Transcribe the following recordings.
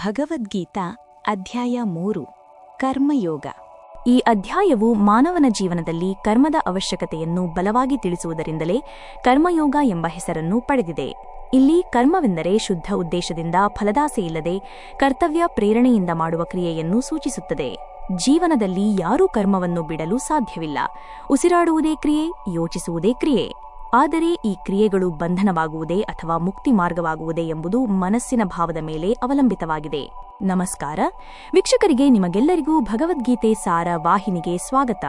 ಭಗವದ್ಗೀತಾ ಅಧ್ಯಾಯ 3 ಕರ್ಮಯೋಗ. ಈ ಅಧ್ಯಾಯವು ಮಾನವನ ಜೀವನದಲ್ಲಿ ಕರ್ಮದ ಅವಶ್ಯಕತೆಯನ್ನು ಬಲವಾಗಿ ತಿಳಿಸುವುದರಿಂದಲೇ ಕರ್ಮಯೋಗ ಎಂಬ ಹೆಸರನ್ನು ಪಡೆದಿದೆ. ಇಲ್ಲಿ ಕರ್ಮವೆಂದರೆ ಶುದ್ಧ ಉದ್ದೇಶದಿಂದ ಫಲದಾಸೆಯಿಲ್ಲದೆ ಕರ್ತವ್ಯ ಪ್ರೇರಣೆಯಿಂದ ಮಾಡುವ ಕ್ರಿಯೆಯನ್ನು ಸೂಚಿಸುತ್ತದೆ. ಜೀವನದಲ್ಲಿ ಯಾರೂ ಕರ್ಮವನ್ನು ಬಿಡಲು ಸಾಧ್ಯವಿಲ್ಲ. ಉಸಿರಾಡುವುದೇ ಕ್ರಿಯೆ, ಯೋಚಿಸುವುದೇ ಕ್ರಿಯೆ. ಆದರೆ ಈ ಕ್ರಿಯೆಗಳು ಬಂಧನವಾಗುವುದೇ ಅಥವಾ ಮುಕ್ತಿ ಮಾರ್ಗವಾಗುವುದೇ ಎಂಬುದು ಮನಸ್ಸಿನ ಭಾವದ ಮೇಲೆ ಅವಲಂಬಿತವಾಗಿದೆ. ನಮಸ್ಕಾರ ವೀಕ್ಷಕರಿಗೆ, ನಿಮಗೆಲ್ಲರಿಗೂ ಭಗವದ್ಗೀತೆ ಸಾರ ವಾಹಿನಿಗೆ ಸ್ವಾಗತ.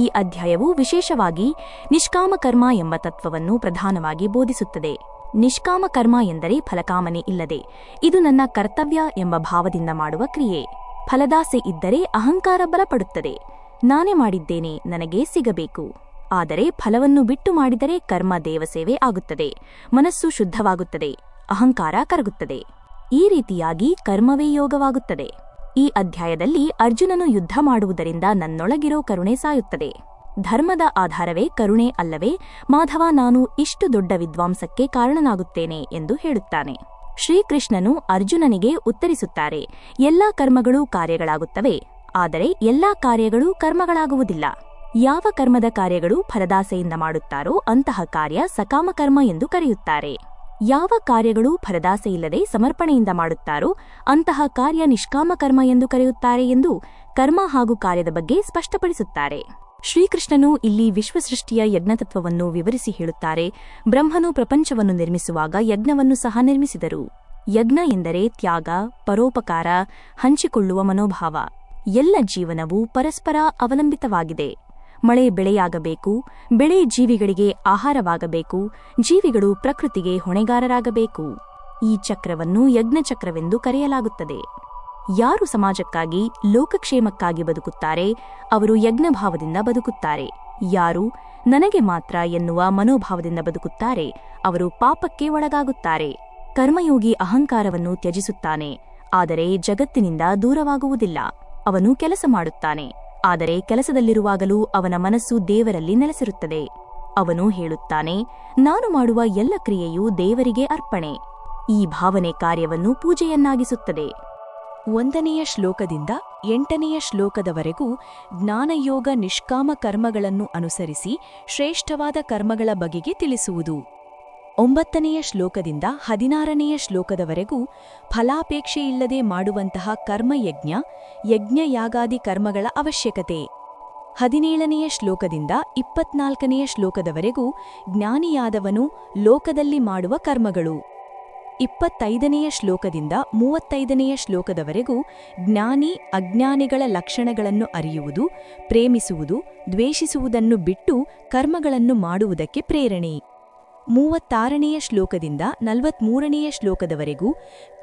ಈ ಅಧ್ಯಾಯವು ವಿಶೇಷವಾಗಿ ನಿಷ್ಕಾಮ ಕರ್ಮ ಎಂಬ ತತ್ವವನ್ನು ಪ್ರಧಾನವಾಗಿ ಬೋಧಿಸುತ್ತದೆ. ನಿಷ್ಕಾಮ ಕರ್ಮ ಎಂದರೆ ಫಲಕಾಮನೆ ಇಲ್ಲದೆ, ಇದು ನನ್ನ ಕರ್ತವ್ಯ ಎಂಬ ಭಾವದಿಂದ ಮಾಡುವ ಕ್ರಿಯೆ. ಫಲದಾಸೆ ಇದ್ದರೆ ಅಹಂಕಾರ ಬಲಪಡುತ್ತದೆ. ನಾನೇ ಮಾಡಿದ್ದೇನೆ, ನನಗೇ ಸಿಗಬೇಕು. ಆದರೆ ಫಲವನ್ನು ಬಿಟ್ಟು ಮಾಡಿದರೆ ಕರ್ಮ ದೇವಸೇವೆ ಆಗುತ್ತದೆ, ಮನಸ್ಸು ಶುದ್ಧವಾಗುತ್ತದೆ, ಅಹಂಕಾರ ಕರಗುತ್ತದೆ. ಈ ರೀತಿಯಾಗಿ ಕರ್ಮವೇ ಯೋಗವಾಗುತ್ತದೆ. ಈ ಅಧ್ಯಾಯದಲ್ಲಿ ಅರ್ಜುನನು ಯುದ್ಧ ಮಾಡುವುದರಿಂದ ನನ್ನೊಳಗಿರೋ ಕರುಣೆ ಸಾಯುತ್ತದೆ. ಧರ್ಮದ ಆಧಾರವೇ ಕರುಣೆ ಅಲ್ಲವೇ ಮಾಧವ, ನಾನು ಇಷ್ಟು ದೊಡ್ಡ ವಿದ್ವಾಂಸಕ್ಕೆ ಕಾರಣನಾಗುತ್ತೇನೆ ಎಂದು ಹೇಳುತ್ತಾನೆ. ಶ್ರೀಕೃಷ್ಣನು ಅರ್ಜುನನಿಗೆ ಉತ್ತರಿಸುತ್ತಾರೆ, ಎಲ್ಲಾ ಕರ್ಮಗಳೂ ಕಾರ್ಯಗಳಾಗುತ್ತವೆ, ಆದರೆ ಎಲ್ಲಾ ಕಾರ್ಯಗಳೂ ಕರ್ಮಗಳಾಗುವುದಿಲ್ಲ. ಯಾವ ಕರ್ಮದ ಕಾರ್ಯಗಳು ಫಲದಾಸೆಯಿಂದ ಮಾಡುತ್ತಾರೋ ಅಂತಹ ಕಾರ್ಯ ಸಕಾಮ ಕರ್ಮ ಎಂದು ಕರೆಯುತ್ತಾರೆ. ಯಾವ ಕಾರ್ಯಗಳು ಫಲದಾಸೆಯಿಲ್ಲದೆ ಸಮರ್ಪಣೆಯಿಂದ ಮಾಡುತ್ತಾರೋ ಅಂತಹ ಕಾರ್ಯ ನಿಷ್ಕಾಮ ಕರ್ಮ ಎಂದು ಕರೆಯುತ್ತಾರೆ ಎಂದು ಕರ್ಮ ಹಾಗೂ ಕಾರ್ಯದ ಬಗ್ಗೆ ಸ್ಪಷ್ಟಪಡಿಸುತ್ತಾರೆ. ಶ್ರೀಕೃಷ್ಣನು ಇಲ್ಲಿ ವಿಶ್ವಸೃಷ್ಟಿಯ ಯಜ್ಞತತ್ವವನ್ನು ವಿವರಿಸಿ ಹೇಳುತ್ತಾರೆ. ಬ್ರಹ್ಮನು ಪ್ರಪಂಚವನ್ನು ನಿರ್ಮಿಸುವಾಗ ಯಜ್ಞವನ್ನು ಸಹ ನಿರ್ಮಿಸಿದರು. ಯಜ್ಞ ಎಂದರೆ ತ್ಯಾಗ, ಪರೋಪಕಾರ, ಹಂಚಿಕೊಳ್ಳುವ ಮನೋಭಾವ. ಎಲ್ಲ ಜೀವನವೂ ಪರಸ್ಪರ ಅವಲಂಬಿತವಾಗಿದೆ. ಮಳೆ ಬೆಳೆಯಾಗಬೇಕು, ಬೆಳೆ ಜೀವಿಗಳಿಗೆ ಆಹಾರವಾಗಬೇಕು, ಜೀವಿಗಳು ಪ್ರಕೃತಿಗೆ ಹೊಣೆಗಾರರಾಗಬೇಕು. ಈ ಚಕ್ರವನ್ನು ಯಜ್ಞಚಕ್ರವೆಂದು ಕರೆಯಲಾಗುತ್ತದೆ. ಯಾರು ಸಮಾಜಕ್ಕಾಗಿ, ಲೋಕಕ್ಷೇಮಕ್ಕಾಗಿ ಬದುಕುತ್ತಾರೆ ಅವರು ಯಜ್ಞಭಾವದಿಂದ ಬದುಕುತ್ತಾರೆ. ಯಾರು ನನಗೆ ಮಾತ್ರ ಎನ್ನುವ ಮನೋಭಾವದಿಂದ ಬದುಕುತ್ತಾರೆ ಅವರು ಪಾಪಕ್ಕೆ ಒಳಗಾಗುತ್ತಾರೆ. ಕರ್ಮಯೋಗಿ ಅಹಂಕಾರವನ್ನು ತ್ಯಜಿಸುತ್ತಾನೆ, ಆದರೆ ಜಗತ್ತಿನಿಂದ ದೂರವಾಗುವುದಿಲ್ಲ. ಅವನು ಕೆಲಸ ಮಾಡುತ್ತಾನೆ, ಆದರೆ ಕೆಲಸದಲ್ಲಿರುವಾಗಲೂ ಅವನ ಮನಸ್ಸು ದೇವರಲ್ಲಿ ನೆಲೆಸಿರುತ್ತದೆ. ಅವನು ಹೇಳುತ್ತಾನೆ, ನಾನು ಮಾಡುವ ಎಲ್ಲ ಕ್ರಿಯೆಯೂ ದೇವರಿಗೆ ಅರ್ಪಣೆ. ಈ ಭಾವನೆ ಕಾರ್ಯವನ್ನು ಪೂಜೆಯನ್ನಾಗಿಸುತ್ತದೆ. 1ನೇ ಶ್ಲೋಕದಿಂದ 8ನೇ ಶ್ಲೋಕದವರೆಗೂ ಜ್ಞಾನಯೋಗ ನಿಷ್ಕಾಮ ಕರ್ಮಗಳನ್ನು ಅನುಸರಿಸಿ ಶ್ರೇಷ್ಠವಾದ ಕರ್ಮಗಳ ಬಗೆಗೆ ತಿಳಿಸುವುದು. 9ನೇ ಶ್ಲೋಕದಿಂದ 16ನೇ ಶ್ಲೋಕದವರೆಗೂ ಫಲಾಪೇಕ್ಷೆಯಿಲ್ಲದೆ ಮಾಡುವಂತಹ ಕರ್ಮಯಜ್ಞ, ಯಜ್ಞಯಾಗಾದಿ ಕರ್ಮಗಳ ಅವಶ್ಯಕತೆ. 17ನೇ ಶ್ಲೋಕದಿಂದ 24ನೇ ಶ್ಲೋಕದವರೆಗೂ ಜ್ಞಾನಿಯಾದವನು ಲೋಕದಲ್ಲಿ ಮಾಡುವ ಕರ್ಮಗಳು. 25ನೇ ಶ್ಲೋಕದಿಂದ 35ನೇ ಶ್ಲೋಕದವರೆಗೂ ಜ್ಞಾನಿ ಅಜ್ಞಾನಿಗಳ ಲಕ್ಷಣಗಳನ್ನು ಅರಿಯುವುದು, ಪ್ರೇಮಿಸುವುದು, ದ್ವೇಷಿಸುವುದನ್ನು ಬಿಟ್ಟು ಕರ್ಮಗಳನ್ನು ಮಾಡುವುದಕ್ಕೆ ಪ್ರೇರಣೆ. 36ನೇ ಶ್ಲೋಕದಿಂದ 43ನೇ ಶ್ಲೋಕದವರೆಗೂ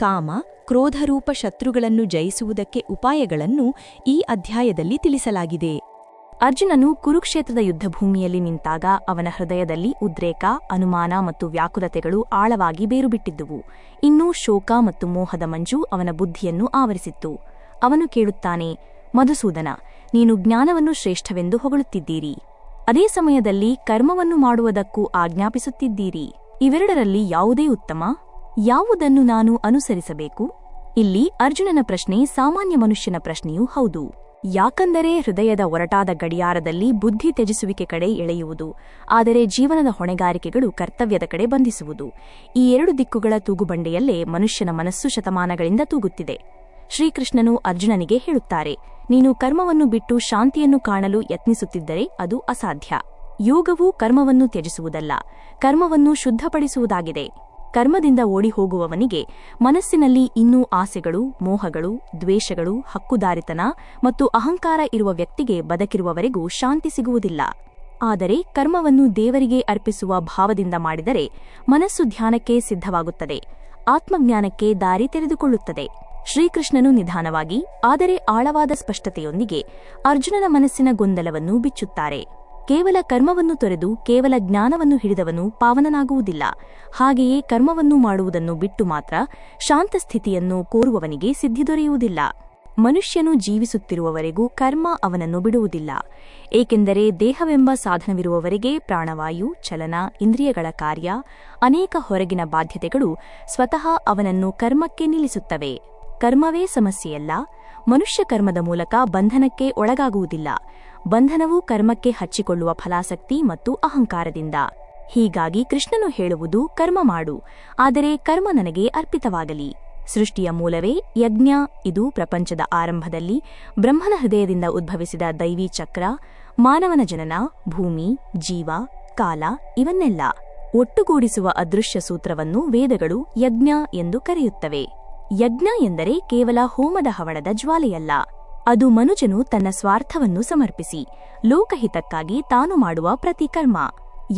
ಕಾಮ, ಕ್ರೋಧರೂಪ ಶತ್ರುಗಳನ್ನು ಜಯಿಸುವುದಕ್ಕೆ ಉಪಾಯಗಳನ್ನು ಈ ಅಧ್ಯಾಯದಲ್ಲಿ ತಿಳಿಸಲಾಗಿದೆ. ಅರ್ಜುನನು ಕುರುಕ್ಷೇತ್ರದ ಯುದ್ಧಭೂಮಿಯಲ್ಲಿ ನಿಂತಾಗ ಅವನ ಹೃದಯದಲ್ಲಿ ಉದ್ರೇಕ, ಅನುಮಾನ ಮತ್ತು ವ್ಯಾಕುಲತೆಗಳು ಆಳವಾಗಿ ಬೇರುಬಿಟ್ಟಿದ್ದುವು. ಇನ್ನೂ ಶೋಕ ಮತ್ತು ಮೋಹದ ಮಂಜು ಅವನ ಬುದ್ಧಿಯನ್ನು ಆವರಿಸಿತ್ತು. ಅವನು ಕೇಳುತ್ತಾನೆ, ಮಧುಸೂದನ, ನೀನು ಜ್ಞಾನವನ್ನು ಶ್ರೇಷ್ಠವೆಂದು ಹೊಗಳುತ್ತಿದ್ದೀರಿ, ಅದೇ ಸಮಯದಲ್ಲಿ ಕರ್ಮವನ್ನು ಮಾಡುವುದಕ್ಕೂ ಆಜ್ಞಾಪಿಸುತ್ತಿದ್ದೀರಿ. ಇವೆರಡರಲ್ಲಿ ಯಾವುದೇ ಉತ್ತಮ? ಯಾವುದನ್ನು ನಾನು ಅನುಸರಿಸಬೇಕು? ಇಲ್ಲಿ ಅರ್ಜುನನ ಪ್ರಶ್ನೆ ಸಾಮಾನ್ಯ ಮನುಷ್ಯನ ಪ್ರಶ್ನೆಯೂ ಹೌದು. ಯಾಕಂದರೆ ಹೃದಯದ ಒರಟಾದ ಗಡಿಯಾರದಲ್ಲಿ ಬುದ್ಧಿ ತ್ಯಜಿಸುವಿಕೆ ಕಡೆ ಎಳೆಯುವುದು, ಆದರೆ ಜೀವನದ ಹೊಣೆಗಾರಿಕೆಗಳು ಕರ್ತವ್ಯದ ಕಡೆ ಬಂಧಿಸುವುದು. ಈ ಎರಡು ದಿಕ್ಕುಗಳ ತೂಗುಬಂಡೆಯಲ್ಲೇ ಮನುಷ್ಯನ ಮನಸ್ಸು ಶತಮಾನಗಳಿಂದ ತೂಗುತ್ತಿದೆ. ಶ್ರೀಕೃಷ್ಣನು ಅರ್ಜುನನಿಗೆ ಹೇಳುತ್ತಾರೆ, ನೀನು ಕರ್ಮವನ್ನು ಬಿಟ್ಟು ಶಾಂತಿಯನ್ನು ಕಾಣಲು ಯತ್ನಿಸುತ್ತಿದ್ದರೆ ಅದು ಅಸಾಧ್ಯ. ಯೋಗವು ಕರ್ಮವನ್ನು ತ್ಯಜಿಸುವುದಲ್ಲ, ಕರ್ಮವನ್ನು ಶುದ್ಧಪಡಿಸುವುದಾಗಿದೆ. ಕರ್ಮದಿಂದ ಓಡಿ ಹೋಗುವವನಿಗೆ ಮನಸ್ಸಿನಲ್ಲಿ ಇನ್ನೂ ಆಸೆಗಳು, ಮೋಹಗಳು, ದ್ವೇಷಗಳು, ಹಕ್ಕುದಾರಿತನ ಮತ್ತು ಅಹಂಕಾರ ಇರುವ ವ್ಯಕ್ತಿಗೆ ಬದುಕಿರುವವರೆಗೂ ಶಾಂತಿ ಸಿಗುವುದಿಲ್ಲ. ಆದರೆ ಕರ್ಮವನ್ನು ದೇವರಿಗೆ ಅರ್ಪಿಸುವ ಭಾವದಿಂದ ಮಾಡಿದರೆ ಮನಸ್ಸು ಧ್ಯಾನಕ್ಕೆ ಸಿದ್ಧವಾಗುತ್ತದೆ, ಆತ್ಮಜ್ಞಾನಕ್ಕೆ ದಾರಿ ತೆರೆದುಕೊಳ್ಳುತ್ತದೆ. ಶ್ರೀಕೃಷ್ಣನು ನಿಧಾನವಾಗಿ ಆದರೆ ಆಳವಾದ ಸ್ಪಷ್ಟತೆಯೊಂದಿಗೆ ಅರ್ಜುನನ ಮನಸ್ಸಿನ ಗೊಂದಲವನ್ನು ಬಿಚ್ಚುತ್ತಾರೆ. ಕೇವಲ ಕರ್ಮವನ್ನು ತೊರೆದು ಕೇವಲ ಜ್ಞಾನವನ್ನು ಹಿಡಿದವನು ಪಾವನನಾಗುವುದಿಲ್ಲ. ಹಾಗೆಯೇ ಕರ್ಮವನ್ನು ಮಾಡುವುದನ್ನು ಬಿಟ್ಟು ಮಾತ್ರ ಶಾಂತಸ್ಥಿತಿಯನ್ನು ಕೋರುವವನಿಗೆ ಸಿದ್ಧಿ ದೊರೆಯುವುದಿಲ್ಲ. ಮನುಷ್ಯನು ಜೀವಿಸುತ್ತಿರುವವರೆಗೂ ಕರ್ಮ ಅವನನ್ನು ಬಿಡುವುದಿಲ್ಲ. ಏಕೆಂದರೆ ದೇಹವೆಂಬ ಸಾಧನವಿರುವವರೆಗೆ ಪ್ರಾಣವಾಯು, ಚಲನ, ಇಂದ್ರಿಯಗಳ ಕಾರ್ಯ, ಅನೇಕ ಹೊರಗಿನ ಬಾಧ್ಯತೆಗಳು ಸ್ವತಃ ಅವನನ್ನು ಕರ್ಮಕ್ಕೆ ನಿಲ್ಲಿಸುತ್ತವೆ. ಕರ್ಮವೇ ಸಮಸ್ಯೆಯಲ್ಲ, ಮನುಷ್ಯ ಕರ್ಮದ ಮೂಲಕ ಬಂಧನಕ್ಕೆ ಒಳಗಾಗುವುದಿಲ್ಲ. ಬಂಧನವು ಕರ್ಮಕ್ಕೆ ಹಚ್ಚಿಕೊಳ್ಳುವ ಫಲಾಸಕ್ತಿ ಮತ್ತು ಅಹಂಕಾರದಿಂದ. ಹೀಗಾಗಿ ಕೃಷ್ಣನು ಹೇಳುವುದು ಕರ್ಮ ಮಾಡು, ಆದರೆ ಕರ್ಮ ನನಗೆ ಅರ್ಪಿತವಾಗಲಿ. ಸೃಷ್ಟಿಯ ಮೂಲವೇ ಯಜ್ಞ. ಇದು ಪ್ರಪಂಚದ ಆರಂಭದಲ್ಲಿ ಬ್ರಹ್ಮನ ಹೃದಯದಿಂದ ಉದ್ಭವಿಸಿದ ದೈವೀ ಚಕ್ರ. ಮಾನವನ ಜನನ, ಭೂಮಿ, ಜೀವ, ಕಾಲ ಇವನ್ನೆಲ್ಲ ಒಟ್ಟುಗೂಡಿಸುವ ಅದೃಶ್ಯ ಸೂತ್ರವನ್ನು ವೇದಗಳು ಯಜ್ಞ ಎಂದು ಕರೆಯುತ್ತವೆ. ಯಜ್ಞ ಎಂದರೆ ಕೇವಲ ಹೋಮದ ಹವಳದ ಜ್ವಾಲೆಯಲ್ಲ. ಅದು ಮನುಜನು ತನ್ನ ಸ್ವಾರ್ಥವನ್ನು ಸಮರ್ಪಿಸಿ ಲೋಕಹಿತಕ್ಕಾಗಿ ತಾನು ಮಾಡುವ ಪ್ರತಿ ಕರ್ಮ.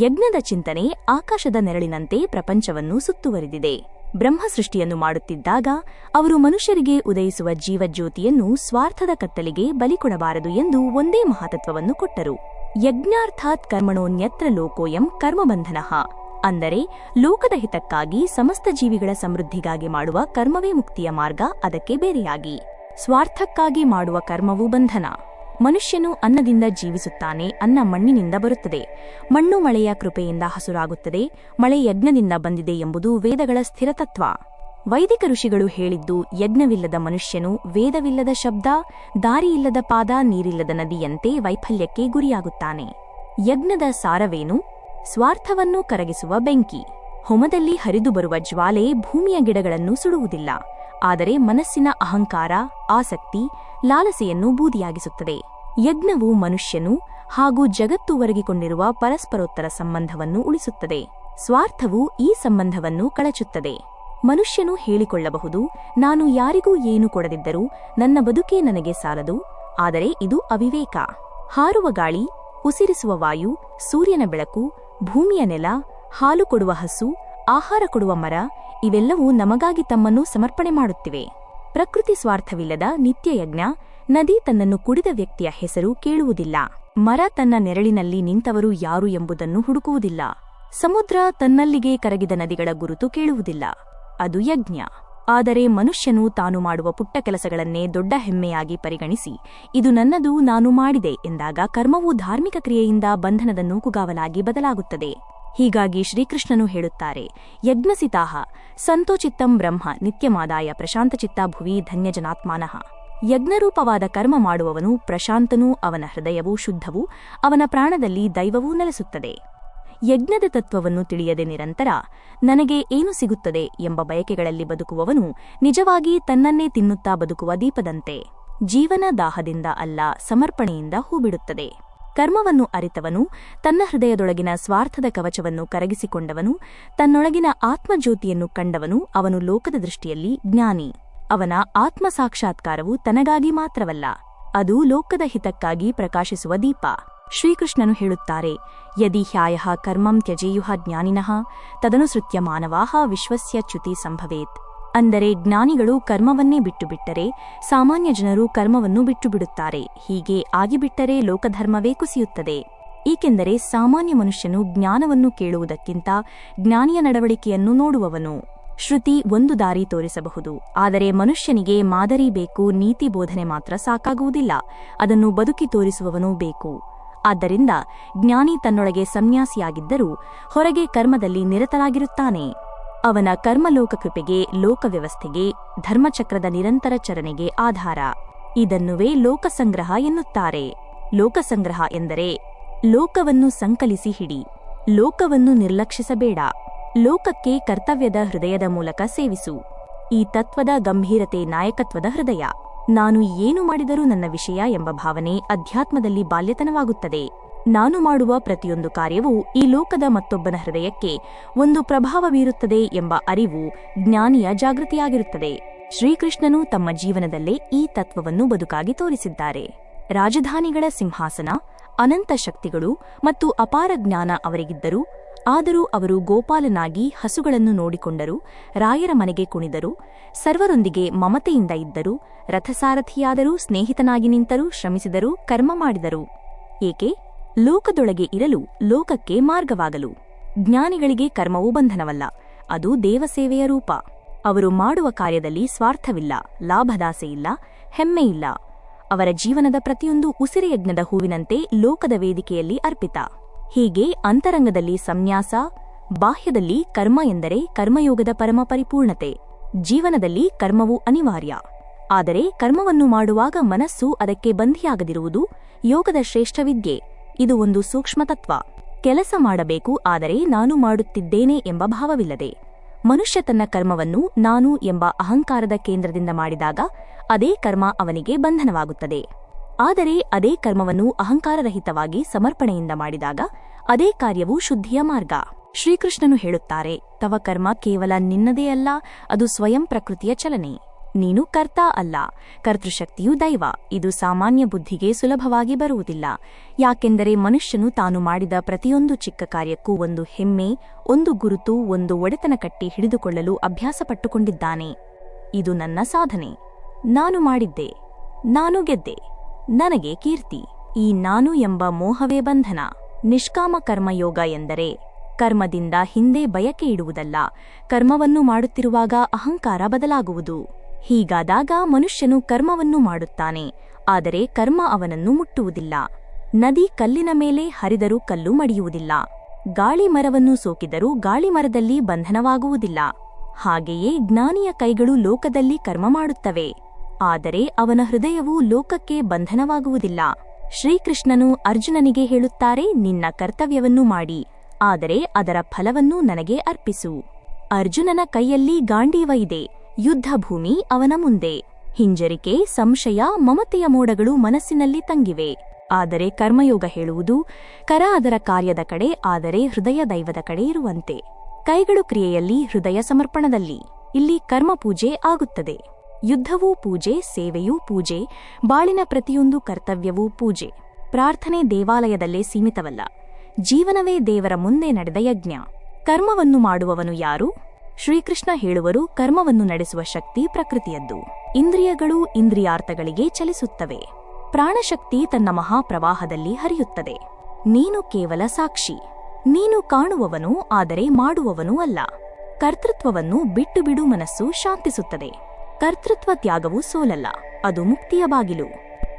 ಯಜ್ಞದ ಚಿಂತನೆ ಆಕಾಶದ ನೆರಳಿನಂತೆ ಪ್ರಪಂಚವನ್ನು ಸುತ್ತುವರಿದಿದೆ. ಬ್ರಹ್ಮ ಸೃಷ್ಟಿಯನ್ನು ಮಾಡುತ್ತಿದ್ದಾಗ ಅವರು ಮನುಷ್ಯರಿಗೆ ಉದಯಿಸುವ ಜೀವಜ್ಯೋತಿಯನ್ನು ಸ್ವಾರ್ಥದ ಕತ್ತಲಿಗೆ ಬಲಿಕೊಡಬಾರದು ಎಂದು ಒಂದೇ ಮಹಾತತ್ವವನ್ನು ಕೊಟ್ಟರು. ಯಜ್ಞಾರ್ಥಾತ್ ಕರ್ಮಣೋನ್ಯತ್ರ ಲೋಕೋಯಂ ಕರ್ಮಬಂಧನಃ. ಅಂದರೆ ಲೋಕದ ಹಿತಕ್ಕಾಗಿ ಸಮಸ್ತ ಜೀವಿಗಳ ಸಮೃದ್ಧಿಗಾಗಿ ಮಾಡುವ ಕರ್ಮವೇ ಮುಕ್ತಿಯ ಮಾರ್ಗ, ಅದಕ್ಕೆ ಬೇರೆಯಾಗಿ ಸ್ವಾರ್ಥಕ್ಕಾಗಿ ಮಾಡುವ ಕರ್ಮವೂ ಬಂಧನ. ಮನುಷ್ಯನು ಅನ್ನದಿಂದ ಜೀವಿಸುತ್ತಾನೆ. ಅನ್ನ ಮಣ್ಣಿನಿಂದ ಬರುತ್ತದೆ. ಮಣ್ಣು ಮಳೆಯ ಕೃಪೆಯಿಂದ ಹಸುರಾಗುತ್ತದೆ. ಮಳೆ ಯಜ್ಞದಿಂದ ಬಂದಿದೆ ಎಂಬುದು ವೇದಗಳ ಸ್ಥಿರತತ್ವ. ವೈದಿಕ ಋಷಿಗಳು ಹೇಳಿದ್ದು, ಯಜ್ಞವಿಲ್ಲದ ಮನುಷ್ಯನು ವೇದವಿಲ್ಲದ ಶಬ್ದ, ದಾರಿಯಿಲ್ಲದ ಪಾದ, ನೀರಿಲ್ಲದ ನದಿಯಂತೆ ವೈಫಲ್ಯಕ್ಕೆ ಗುರಿಯಾಗುತ್ತಾನೆ. ಯಜ್ಞದ ಸಾರವೇನು? ಸ್ವಾರ್ಥವನ್ನು ಕರಗಿಸುವ ಬೆಂಕಿ. ಹೋಮದಲ್ಲಿ ಹರಿದು ಬರುವ ಜ್ವಾಲೆ ಭೂಮಿಯ ಗಿಡಗಳನ್ನು ಸುಡುವುದಿಲ್ಲ, ಆದರೆ ಮನಸ್ಸಿನ ಅಹಂಕಾರ, ಆಸಕ್ತಿ, ಲಾಲಸೆಯನ್ನು ಬೂದಿಯಾಗಿಸುತ್ತದೆ. ಯಜ್ಞವು ಮನುಷ್ಯನು ಹಾಗೂ ಜಗತ್ತು ಒರಗಿಕೊಂಡಿರುವ ಪರಸ್ಪರೋತ್ತರ ಸಂಬಂಧವನ್ನು ಉಳಿಸುತ್ತದೆ. ಸ್ವಾರ್ಥವು ಈ ಸಂಬಂಧವನ್ನು ಕಳಚುತ್ತದೆ. ಮನುಷ್ಯನು ಹೇಳಿಕೊಳ್ಳಬಹುದು, ನಾನು ಯಾರಿಗೂ ಏನು ಕೊಡದಿದ್ದರೂ ನನ್ನ ಬದುಕೇ ನನಗೆ ಸಾಲದು. ಆದರೆ ಇದು ಅವಿವೇಕ. ಹಾರುವ ಗಾಳಿ, ಉಸಿರಿಸುವ ವಾಯು, ಸೂರ್ಯನ ಬೆಳಕು, ಭೂಮಿಯ ನೆಲ, ಹಾಲು ಕೊಡುವ ಹಸು, ಆಹಾರ ಕೊಡುವ ಮರ ಇವೆಲ್ಲವೂ ನಮಗಾಗಿ ತಮ್ಮನ್ನು ಸಮರ್ಪಣೆ ಮಾಡುತ್ತಿವೆ. ಪ್ರಕೃತಿ ಸ್ವಾರ್ಥವಿಲ್ಲದ ನಿತ್ಯಯಜ್ಞ. ನದಿ ತನ್ನನ್ನು ಕುಡಿದ ವ್ಯಕ್ತಿಯ ಹೆಸರು ಕೇಳುವುದಿಲ್ಲ. ಮರ ತನ್ನ ನೆರಳಿನಲ್ಲಿ ನಿಂತವರು ಯಾರು ಎಂಬುದನ್ನು ಹುಡುಕುವುದಿಲ್ಲ. ಸಮುದ್ರ ತನ್ನಲ್ಲಿಗೆ ಕರಗಿದ ನದಿಗಳ ಗುರುತು ಕೇಳುವುದಿಲ್ಲ. ಅದು ಯಜ್ಞ. ಆದರೆ ಮನುಷ್ಯನು ತಾನು ಮಾಡುವ ಪುಟ್ಟ ಕೆಲಸಗಳನ್ನೇ ದೊಡ್ಡ ಹೆಮ್ಮೆಯಾಗಿ ಪರಿಗಣಿಸಿ, ಇದು ನನ್ನದು, ನಾನು ಮಾಡಿದೆ ಎಂದಾಗ ಕರ್ಮವು ಧಾರ್ಮಿಕ ಕ್ರಿಯೆಯಿಂದ ಬಂಧನದ ನೂಕುಗಾವಲಾಗಿ ಬದಲಾಗುತ್ತದೆ. ಹೀಗಾಗಿ ಶ್ರೀಕೃಷ್ಣನು ಹೇಳುತ್ತಾರೆ, ಯಜ್ಞಸಿತಾಹ ಸಂತೋಚಿತ್ತಂ ಬ್ರಹ್ಮ ನಿತ್ಯಮಾದಾಯ ಪ್ರಶಾಂತಚಿತ್ತ ಭುವಿ ಧನ್ಯಜನಾತ್ಮಾನಃ. ಯಜ್ಞರೂಪವಾದ ಕರ್ಮ ಮಾಡುವವನು ಪ್ರಶಾಂತನೂ, ಅವನ ಹೃದಯವೂ ಶುದ್ಧವೂ, ಅವನ ಪ್ರಾಣದಲ್ಲಿ ದೈವವೂ ನೆಲೆಸುತ್ತದೆ. ಯಜ್ಞದ ತತ್ವವನ್ನು ತಿಳಿಯದೆ ನಿರಂತರ ನನಗೆ ಏನು ಸಿಗುತ್ತದೆ ಎಂಬ ಬಯಕೆಗಳಲ್ಲಿ ಬದುಕುವವನು ನಿಜವಾಗಿ ತನ್ನನ್ನೇ ತಿನ್ನುತ್ತಾ ಬದುಕುವ ದೀಪದಂತೆ. ಜೀವನ ದಾಹದಿಂದ ಅಲ್ಲ, ಸಮರ್ಪಣೆಯಿಂದ ಹೂಬಿಡುತ್ತದೆ. ಕರ್ಮವನ್ನು ಅರಿತವನು, ತನ್ನ ಹೃದಯದೊಳಗಿನ ಸ್ವಾರ್ಥದ ಕವಚವನ್ನು ಕರಗಿಸಿಕೊಂಡವನು, ತನ್ನೊಳಗಿನ ಆತ್ಮಜ್ಯೋತಿಯನ್ನು ಕಂಡವನು, ಅವನು ಲೋಕದ ದೃಷ್ಟಿಯಲ್ಲಿ ಜ್ಞಾನಿ. ಅವನ ಆತ್ಮ ಸಾಕ್ಷಾತ್ಕಾರವು ತನಗಾಗಿ ಮಾತ್ರವಲ್ಲ, ಅದು ಲೋಕದ ಹಿತಕ್ಕಾಗಿ ಪ್ರಕಾಶಿಸುವ ದೀಪ. ಶ್ರೀಕೃಷ್ಣನು ಹೇಳುತ್ತಾರೆ, ಯದಿ ಹ್ಯಾಯಃ ಕರ್ಮಂ ತ್ಯಜೇಯುಃ ಜ್ಞಾನಿನಃ ತದನುಸೃತ್ಯ ಮಾನವಾಃ ವಿಶ್ವಸ್ಯ ಚ್ಯುತಿ ಸಂಭವೇತ್. ಅಂದರೆ ಜ್ಞಾನಿಗಳು ಕರ್ಮವನ್ನೇ ಬಿಟ್ಟುಬಿಟ್ಟರೆ ಸಾಮಾನ್ಯ ಜನರು ಕರ್ಮವನ್ನು ಬಿಟ್ಟುಬಿಡುತ್ತಾರೆ. ಹೀಗೆ ಆಗಿಬಿಟ್ಟರೆ ಲೋಕಧರ್ಮವೇ ಕುಸಿಯುತ್ತದೆ. ಏಕೆಂದರೆ ಸಾಮಾನ್ಯ ಮನುಷ್ಯನು ಜ್ಞಾನವನ್ನು ಕೇಳುವುದಕ್ಕಿಂತ ಜ್ಞಾನಿಯ ನಡವಳಿಕೆಯನ್ನು ನೋಡುವವನು. ಶ್ರುತಿ ಒಂದು ದಾರಿ ತೋರಿಸಬಹುದು, ಆದರೆ ಮನುಷ್ಯನಿಗೆ ಮಾದರಿ ಬೇಕು. ನೀತಿ ಬೋಧನೆ ಮಾತ್ರ ಸಾಕಾಗುವುದಿಲ್ಲ, ಅದನ್ನು ಬದುಕಿ ತೋರಿಸುವವನೂ ಬೇಕು. ಆದ್ದರಿಂದ ಜ್ಞಾನಿ ತನ್ನೊಳಗೆ ಸನ್ಯಾಸಿಯಾಗಿದ್ದರೂ ಹೊರಗೆ ಕರ್ಮದಲ್ಲಿ ನಿರತರಾಗಿರುತ್ತಾನೆ. ಅವನ ಕರ್ಮಲೋಕ ಕೃಪೆಗೆ, ಲೋಕವ್ಯವಸ್ಥೆಗೆ, ಧರ್ಮಚಕ್ರದ ನಿರಂತರ ಚಲನೆಗೆ ಆಧಾರ. ಇದನ್ನುವೇ ಲೋಕಸಂಗ್ರಹ ಎನ್ನುತ್ತಾರೆ. ಲೋಕಸಂಗ್ರಹ ಎಂದರೆ ಲೋಕವನ್ನು ಸಂಕಲಿಸಿ ಹಿಡಿ, ಲೋಕವನ್ನು ನಿರ್ಲಕ್ಷಿಸಬೇಡ, ಲೋಕಕ್ಕೆ ಕರ್ತವ್ಯದ ಹೃದಯದ ಮೂಲಕ ಸೇವಿಸು. ಈ ತತ್ವದ ಗಂಭೀರತೆ ನಾಯಕತ್ವದ ಹೃದಯ. ನಾನು ಏನು ಮಾಡಿದರೂ ನನ್ನ ವಿಷಯ ಎಂಬ ಭಾವನೆ ಅಧ್ಯಾತ್ಮದಲ್ಲಿ ಬಾಲ್ಯತನವಾಗುತ್ತದೆ. ನಾನು ಮಾಡುವ ಪ್ರತಿಯೊಂದು ಕಾರ್ಯವೂ ಈ ಲೋಕದ ಮತ್ತೊಬ್ಬನ ಹೃದಯಕ್ಕೆ ಒಂದು ಪ್ರಭಾವ ಬೀರುತ್ತದೆ ಎಂಬ ಅರಿವು ಜ್ಞಾನಿಯ ಜಾಗೃತಿಯಾಗಿರುತ್ತದೆ. ಶ್ರೀಕೃಷ್ಣನು ತಮ್ಮ ಜೀವನದಲ್ಲೇ ಈ ತತ್ವವನ್ನು ಬದುಕಾಗಿ ತೋರಿಸಿದ್ದಾರೆ. ರಾಜಧಾನಿಗಳ ಸಿಂಹಾಸನ, ಅನಂತ ಶಕ್ತಿಗಳು ಮತ್ತು ಅಪಾರ ಜ್ಞಾನ ಅವರಿಗಿದ್ದರು. ಆದರೂ ಅವರು ಗೋಪಾಲನಾಗಿ ಹಸುಗಳನ್ನು ನೋಡಿಕೊಂಡರು, ರಾಯರ ಮನೆಗೆ ಕುಣಿದರು, ಸರ್ವರೊಂದಿಗೆ ಮಮತೆಯಿಂದ ಇದ್ದರು, ರಥಸಾರಥಿಯಾದರೂ, ಸ್ನೇಹಿತನಾಗಿ ನಿಂತರು, ಶ್ರಮಿಸಿದರು, ಕರ್ಮ ಮಾಡಿದರು. ಏಕೆ? ಲೋಕದೊಳಗೆ ಇರಲು, ಲೋಕಕ್ಕೆ ಮಾರ್ಗವಾಗಲು. ಜ್ಞಾನಿಗಳಿಗೆ ಕರ್ಮವೂ ಬಂಧನವಲ್ಲ, ಅದು ದೇವಸೇವೆಯ ರೂಪ. ಅವರು ಮಾಡುವ ಕಾರ್ಯದಲ್ಲಿ ಸ್ವಾರ್ಥವಿಲ್ಲ, ಲಾಭದಾಸೆಯಿಲ್ಲ, ಹೆಮ್ಮೆಯಿಲ್ಲ. ಅವರ ಜೀವನದ ಪ್ರತಿಯೊಂದು ಉಸಿರೆಯಜ್ಞದ ಹೂವಿನಂತೆ ಲೋಕದ ವೇದಿಕೆಯಲ್ಲಿ ಅರ್ಪಿತ. ಹೀಗೆ ಅಂತರಂಗದಲ್ಲಿ ಸಂನ್ಯಾಸ, ಬಾಹ್ಯದಲ್ಲಿ ಕರ್ಮ ಎಂದರೆ ಕರ್ಮಯೋಗದ ಪರಮ ಪರಿಪೂರ್ಣತೆ. ಜೀವನದಲ್ಲಿ ಕರ್ಮವು ಅನಿವಾರ್ಯ. ಆದರೆ ಕರ್ಮವನ್ನು ಮಾಡುವಾಗ ಮನಸ್ಸು ಅದಕ್ಕೆ ಬಂಧಿಯಾಗದಿರುವುದು ಯೋಗದ ಶ್ರೇಷ್ಠ ವಿದ್ಯೆ. ಇದು ಒಂದು ಸೂಕ್ಷ್ಮತತ್ವ. ಕೆಲಸ ಮಾಡಬೇಕು, ಆದರೆ ನಾನು ಮಾಡುತ್ತಿದ್ದೇನೆ ಎಂಬ ಭಾವವಿಲ್ಲದೆ. ಮನುಷ್ಯ ತನ್ನ ಕರ್ಮವನ್ನು ನಾನು ಎಂಬ ಅಹಂಕಾರದ ಕೇಂದ್ರದಿಂದ ಮಾಡಿದಾಗ ಅದೇ ಕರ್ಮ ಅವನಿಗೆ ಬಂಧನವಾಗುತ್ತದೆ. ಆದರೆ ಅದೇ ಕರ್ಮವನ್ನು ಅಹಂಕಾರರಹಿತವಾಗಿ ಸಮರ್ಪಣೆಯಿಂದ ಮಾಡಿದಾಗ ಅದೇ ಕಾರ್ಯವು ಶುದ್ಧಿಯ ಮಾರ್ಗ. ಶ್ರೀಕೃಷ್ಣನು ಹೇಳುತ್ತಾರೆ, ತವ ಕರ್ಮ ಕೇವಲ ನಿನ್ನದೇ ಅಲ್ಲ, ಅದು ಸ್ವಯಂ ಪ್ರಕೃತಿಯ ಚಲನೆ. ನೀನು ಕರ್ತ ಅಲ್ಲ, ಕರ್ತೃಶಕ್ತಿಯು ದೈವ. ಇದು ಸಾಮಾನ್ಯ ಬುದ್ಧಿಗೆ ಸುಲಭವಾಗಿ ಬರುವುದಿಲ್ಲ. ಯಾಕೆಂದರೆ ಮನುಷ್ಯನು ತಾನು ಮಾಡಿದ ಪ್ರತಿಯೊಂದು ಚಿಕ್ಕ ಕಾರ್ಯಕ್ಕೂ ಒಂದು ಹೆಮ್ಮೆ, ಒಂದು ಗುರುತು, ಒಂದು ಒಡೆತನ ಕಟ್ಟಿ ಹಿಡಿದುಕೊಳ್ಳಲು ಅಭ್ಯಾಸಪಟ್ಟುಕೊಂಡಿದ್ದಾನೆ. ಇದು ನನ್ನ ಸಾಧನೆ, ನಾನು ಮಾಡಿದ್ದೆ, ನಾನು ಗೆದ್ದೆ, ನನಗೆ ಕೀರ್ತಿ. ಈ ನಾನು ಎಂಬ ಮೋಹವೇ ಬಂಧನ. ನಿಷ್ಕಾಮ ಕರ್ಮಯೋಗ ಎಂದರೆ ಕರ್ಮದಿಂದ ಹಿಂದೆ ಬಯಕೆ ಇಡುವುದಲ್ಲ, ಕರ್ಮವನ್ನು ಮಾಡುತ್ತಿರುವಾಗ ಅಹಂಕಾರ ಬದಲಾಗುವುದು. ಹೀಗಾದಾಗ ಮನುಷ್ಯನು ಕರ್ಮವನ್ನು ಮಾಡುತ್ತಾನೆ, ಆದರೆ ಕರ್ಮ ಅವನನ್ನು ಮುಟ್ಟುವುದಿಲ್ಲ. ನದಿ ಕಲ್ಲಿನ ಮೇಲೆ ಹರಿದರೂ ಕಲ್ಲು ಮಡಿಯುವುದಿಲ್ಲ. ಗಾಳಿ ಮರವನ್ನು ಸೋಕಿದರೂ ಗಾಳಿ ಮರದಲ್ಲಿ ಬಂಧನವಾಗುವುದಿಲ್ಲ. ಹಾಗೆಯೇ ಜ್ಞಾನಿಯ ಕೈಗಳು ಲೋಕದಲ್ಲಿ ಕರ್ಮ ಮಾಡುತ್ತವೆ, ಆದರೆ ಅವನ ಹೃದಯವು ಲೋಕಕ್ಕೆ ಬಂಧನವಾಗುವುದಿಲ್ಲ. ಶ್ರೀಕೃಷ್ಣನು ಅರ್ಜುನನಿಗೆ ಹೇಳುತ್ತಾರೆ, ನಿನ್ನ ಕರ್ತವ್ಯವನ್ನು ಮಾಡಿ, ಆದರೆ ಅದರ ಫಲವನ್ನು ನನಗೆ ಅರ್ಪಿಸು. ಅರ್ಜುನನ ಕೈಯಲ್ಲಿ ಗಾಂಡೀವ ಇದೆ, ಯುದ್ಧಭೂಮಿ ಅವನ ಮುಂದೆ. ಹಿಂಜರಿಕೆ, ಸಂಶಯ, ಮಮತೆಯ ಮೋಡಗಳು ಮನಸ್ಸಿನಲ್ಲಿ ತಂಗಿವೆ. ಆದರೆ ಕರ್ಮಯೋಗ ಹೇಳುವುದು, ಕರ ಅದರ ಕಾರ್ಯದ ಕಡೆ, ಆದರೆ ಹೃದಯ ದೈವದ ಕಡೆ ಇರುವಂತೆ. ಕೈಗಳು ಕ್ರಿಯೆಯಲ್ಲಿ, ಹೃದಯ ಸಮರ್ಪಣದಲ್ಲಿ. ಇಲ್ಲಿ ಕರ್ಮ ಪೂಜೆ ಆಗುತ್ತದೆ. ಯುದ್ಧವೂ ಪೂಜೆ, ಸೇವೆಯೂ ಪೂಜೆ, ಬಾಳಿನ ಪ್ರತಿಯೊಂದು ಕರ್ತವ್ಯವೂ ಪೂಜೆ. ಪ್ರಾರ್ಥನೆ ದೇವಾಲಯದಲ್ಲೇ ಸೀಮಿತವಲ್ಲ, ಜೀವನವೇ ದೇವರ ಮುಂದೆ ನಡೆದ ಯಜ್ಞ. ಕರ್ಮವನ್ನು ಮಾಡುವವನು ಯಾರು? ಶ್ರೀಕೃಷ್ಣ ಹೇಳುವರು, ಕರ್ಮವನ್ನು ನಡೆಸುವ ಶಕ್ತಿ ಪ್ರಕೃತಿಯದ್ದು. ಇಂದ್ರಿಯಗಳು ಇಂದ್ರಿಯಾರ್ಥಗಳಿಗೆ ಚಲಿಸುತ್ತವೆ. ಪ್ರಾಣಶಕ್ತಿ ತನ್ನ ಮಹಾಪ್ರವಾಹದಲ್ಲಿ ಹರಿಯುತ್ತದೆ. ನೀನು ಕೇವಲ ಸಾಕ್ಷಿ. ನೀನು ಕಾಣುವವನು, ಆದರೆ ಮಾಡುವವನೂ ಅಲ್ಲ. ಕರ್ತೃತ್ವವನ್ನು ಬಿಟ್ಟು ಬಿಡು, ಮನಸ್ಸು ಶಾಂತಿಸುತ್ತದೆ. ಕರ್ತೃತ್ವ ತ್ಯಾಗವು ಸೋಲಲ್ಲ, ಅದು ಮುಕ್ತಿಯ ಬಾಗಿಲು.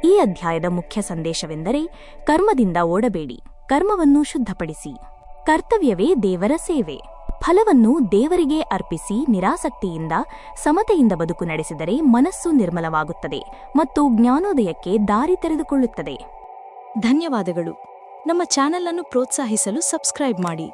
ಈ ಅಧ್ಯಾಯದ ಮುಖ್ಯ ಸಂದೇಶವೆಂದರೆ, ಕರ್ಮದಿಂದ ಓಡಬೇಡಿ, ಕರ್ಮವನ್ನು ಶುದ್ಧಪಡಿಸಿ. ಕರ್ತವ್ಯವೇ ದೇವರ ಸೇವೆ. ಫಲವನ್ನು ದೇವರಿಗೆ ಅರ್ಪಿಸಿ ನಿರಾಸಕ್ತಿಯಿಂದ, ಸಮತೆಯಿಂದ ಬದುಕು ನಡೆಸಿದರೆ ಮನಸ್ಸು ನಿರ್ಮಲವಾಗುತ್ತದೆ ಮತ್ತು ಜ್ಞಾನೋದಯಕ್ಕೆ ದಾರಿ ತೆರೆದುಕೊಳ್ಳುತ್ತದೆ. ಧನ್ಯವಾದಗಳು. ನಮ್ಮ ಚಾನೆಲ್ ಅನ್ನು ಪ್ರೋತ್ಸಾಹಿಸಲು ಸಬ್ಸ್ಕ್ರೈಬ್ ಮಾಡಿ.